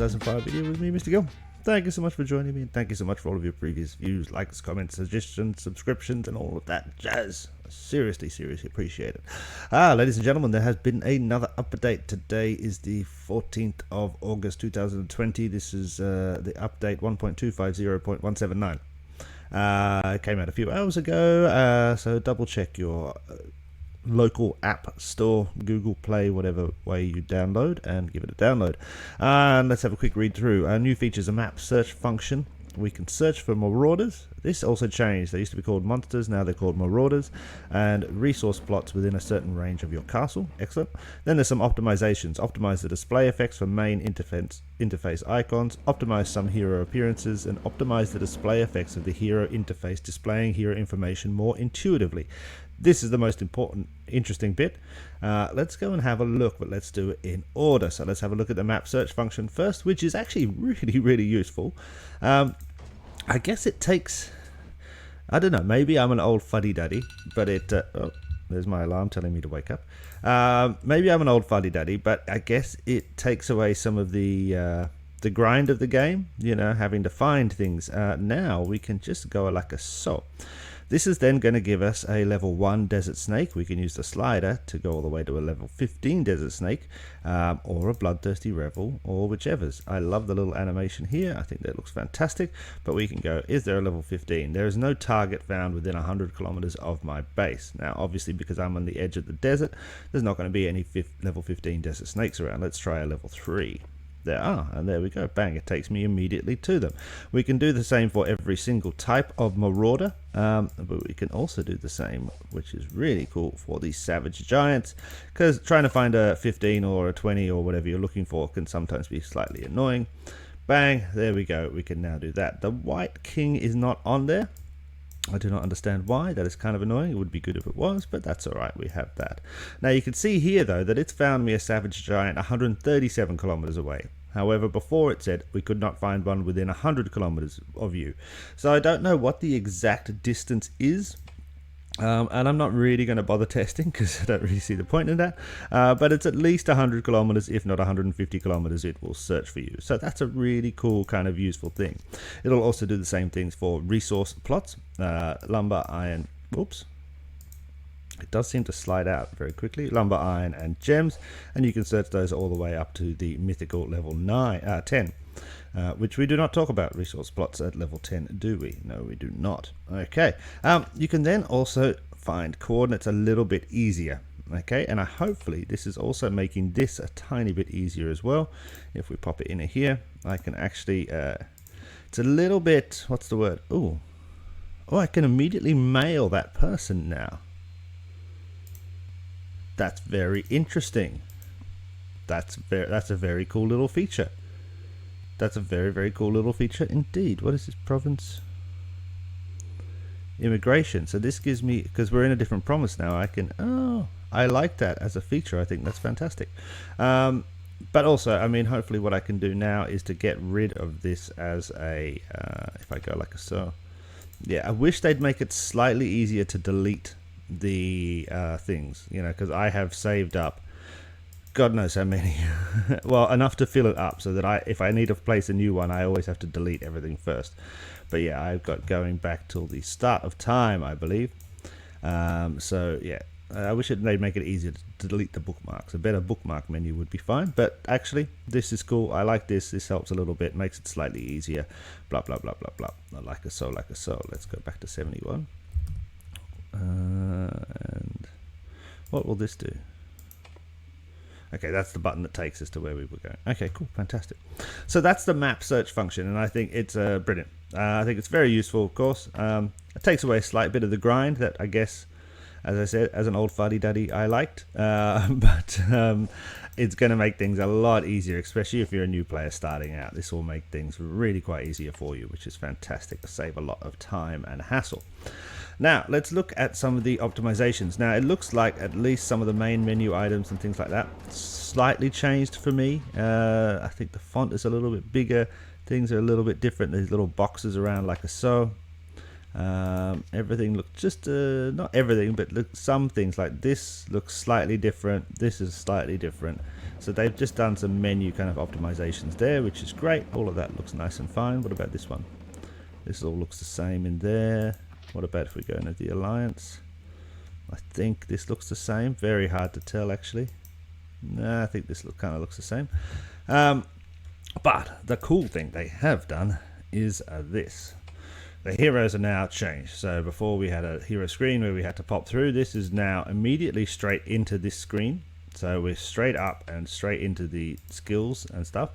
2005 video with me, Mr. Gill. Thank you so much for joining me, and thank you so much for all of your previous views, likes, comments, suggestions, subscriptions, and all of that jazz. Seriously appreciate it. Ladies and gentlemen, there has been another update. Today is the 14th of August 2020. This is the update 1.250.179. It came out a few hours ago, so double check your local app store, Google Play, whatever way you download, and give it a download. And let's have a quick read through. New features: a map search function. We can search for marauders. This also changed. They used to be called monsters, now they're called marauders. And resource plots within a certain range of your castle. Excellent. Then there's some optimizations. Optimize the display effects for main interface icons. Optimize some hero appearances, and optimize the display effects of the hero interface, displaying hero information more intuitively. This is the most important, interesting bit. Let's go and have a look, but let's do it in order. So let's have a look at the map search function first, which is actually really useful. I guess it takes, I don't know, maybe I'm an old fuddy-duddy, but it, oh, there's my alarm telling me to wake up. Maybe I'm an old fuddy-duddy, but I guess it takes away some of the grind of the game, you know, having to find things. Now we can just go like a so. This is then going to give us a level 1 desert snake. We can use the slider to go all the way to a level 15 desert snake, or a bloodthirsty revel, or whichever's. I love the little animation here. I think that looks fantastic. But we can go, is there a level 15? There is no target found within 100 kilometers of my base. Now, obviously, because I'm on the edge of the desert, there's not going to be any level 15 desert snakes around. Let's try a level 3. There are, and there we go. Bang, it takes me immediately to them. We can do the same for every single type of marauder, but we can also do the same, which is really cool, for these savage giants, because trying to find a 15 or a 20 or whatever you're looking for can sometimes be slightly annoying. Bang, there we go. We can now do that. The white king is not on there. I do not understand why. That is kind of annoying. It would be good if it was, but that's alright. We have that. Now you can see here though that it's found me a savage giant 137 kilometers away. However, before it said we could not find one within 100 kilometers of you. So I don't know what the exact distance is. And I'm not really going to bother testing because I don't really see the point in that. But it's at least 100 kilometers, if not 150 kilometers, it will search for you. So that's a really cool kind of useful thing. It'll also do the same things for resource plots, lumber, iron, oops. It does seem to slide out very quickly. Lumber, iron, and gems. And you can search those all the way up to the mythical level 10. Which we do not talk about resource plots at level 10, do we? No, we do not. Okay. You can then also find coordinates a little bit easier. Okay, and hopefully this is also making this a tiny bit easier as well. If we pop it in here, I can actually, it's a little bit, what's the word? Oh, I can immediately mail that person now. That's very interesting. That's a very cool little feature. That's a very cool little feature indeed. What is this province? Immigration. So this gives me, because we're in a different province now, I can, oh, I like that as a feature. I think that's fantastic. But also, I mean, hopefully what I can do now is to get rid of this as a, if I go like a so. Yeah, I wish they'd make it slightly easier to delete the things, you know, because I have saved up God knows how many. Well, enough to fill it up so that if I need to place a new one, I always have to delete everything first. But yeah, I've got going back till the start of time, I believe. So yeah, I wish they'd make it easier to delete the bookmarks. A better bookmark menu would be fine. But actually, this is cool. I like this. This helps a little bit, makes it slightly easier. Blah, blah, blah, blah, blah. Like a so, like a so. Let's go back to 71. And what will this do? Okay, that's the button that takes us to where we were going. Okay, cool, fantastic. So that's the map search function, and I think it's brilliant. I think it's very useful, of course. It takes away a slight bit of the grind that I guess, as I said, as an old fuddy-duddy, I liked. But it's going to make things a lot easier, especially if you're a new player starting out. This will make things really quite easier for you, which is fantastic to save a lot of time and hassle. Now, let's look at some of the optimizations. Now, it looks like at least some of the main menu items and things like that slightly changed for me. I think the font is a little bit bigger. Things are a little bit different. There's little boxes around like a so. Everything looks just, not everything, but look, some things like this looks slightly different. This is slightly different. So they've just done some menu kind of optimizations there, which is great. All of that looks nice and fine. What about this one? This all looks the same in there. What about if we go into the alliance? I think this looks the same. Very hard to tell, actually. No, I think this kind of looks the same. But the cool thing they have done is this. The heroes are now changed. So before we had a hero screen where we had to pop through. This is now immediately straight into this screen. So we're straight up and straight into the skills and stuff.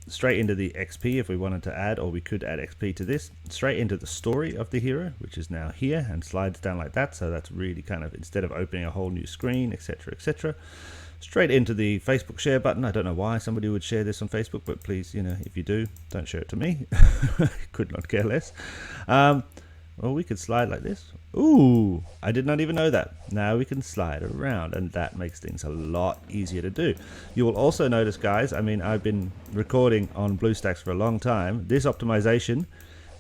Straight into the XP if we wanted to add, or we could add XP to this. Straight into the story of the hero, which is now here and slides down like that. So that's really kind of, instead of opening a whole new screen, etc., etc. Straight into the Facebook share button. I don't know why somebody would share this on Facebook, but please, you know, if you do, don't share it to me. Could not care less. Well, we could slide like this. Ooh, I did not even know that. Now we can slide around, and that makes things a lot easier to do. You will also notice, guys, I mean, I've been recording on BlueStacks for a long time. This optimization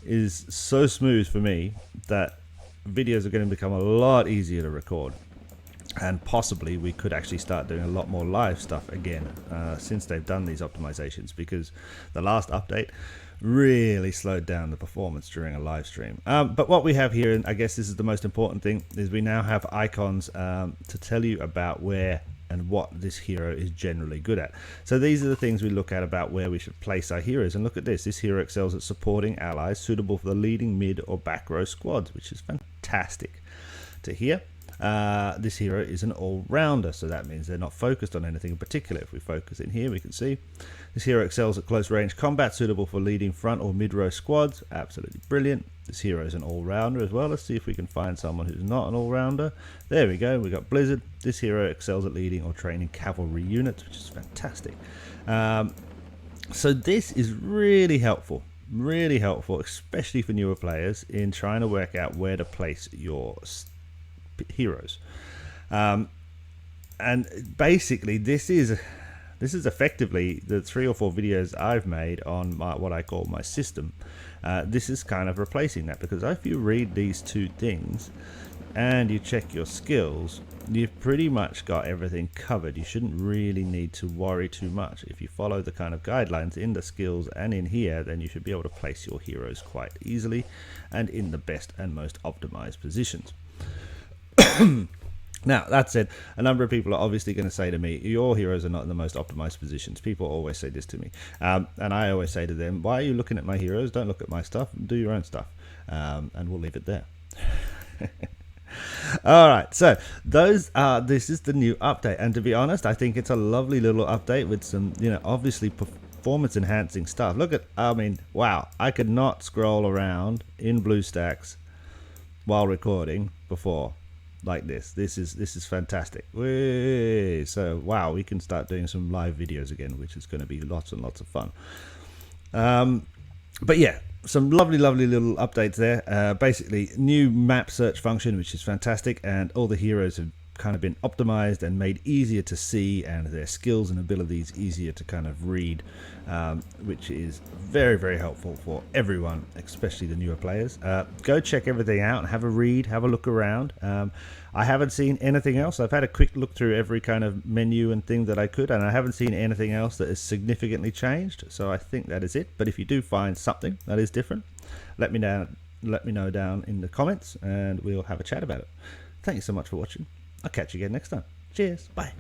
is so smooth for me that videos are going to become a lot easier to record. And possibly we could actually start doing a lot more live stuff again since they've done these optimizations, because the last update really slowed down the performance during a live stream. But what we have here, and I guess this is the most important thing, is we now have icons to tell you about where and what this hero is generally good at. So these are the things we look at about where we should place our heroes. And look at this. This hero excels at supporting allies suitable for the leading mid or back row squads, which is fantastic to hear. This hero is an all-rounder, so that means they're not focused on anything in particular. If we focus in here, we can see this hero excels at close range combat, suitable for leading front or mid-row squads. Absolutely brilliant. This hero is an all-rounder as well. Let's see if we can find someone who's not an all-rounder. There we go. We got Blizzard. This hero excels at leading or training cavalry units, which is fantastic. So this is really helpful, especially for newer players in trying to work out where to place your heroes. And basically this is effectively the 3 or 4 videos I've made on what I call my system. This is kind of replacing that, because if you read these 2 things and you check your skills, you've pretty much got everything covered. You shouldn't really need to worry too much. If you follow the kind of guidelines in the skills and in here, then you should be able to place your heroes quite easily and in the best and most optimized positions. Now, that said, a number of people are obviously going to say to me, your heroes are not in the most optimized positions. People always say this to me. And I always say to them, why are you looking at my heroes? Don't look at my stuff. Do your own stuff. And we'll leave it there. All right, so this is the new update. And to be honest, I think it's a lovely little update with some, you know, obviously performance enhancing stuff. Look at, I mean, wow, I could not scroll around in BlueStacks while recording before. Like this is fantastic. So wow, we can start doing some live videos again, which is going to be lots and lots of fun. But yeah, some lovely little updates there. Basically new map search function, which is fantastic, and all the heroes have kind of been optimized and made easier to see, and their skills and abilities easier to kind of read, which is very helpful for everyone, especially the newer players. Go check everything out and have a read, have a look around. I haven't seen anything else. I've had a quick look through every kind of menu and thing that I could, and I haven't seen anything else that is significantly changed, so I think that is it. But if you do find something that is different, let me know down in the comments, and we'll have a chat about it. Thank you so much for watching. I'll catch you again next time. Cheers. Bye.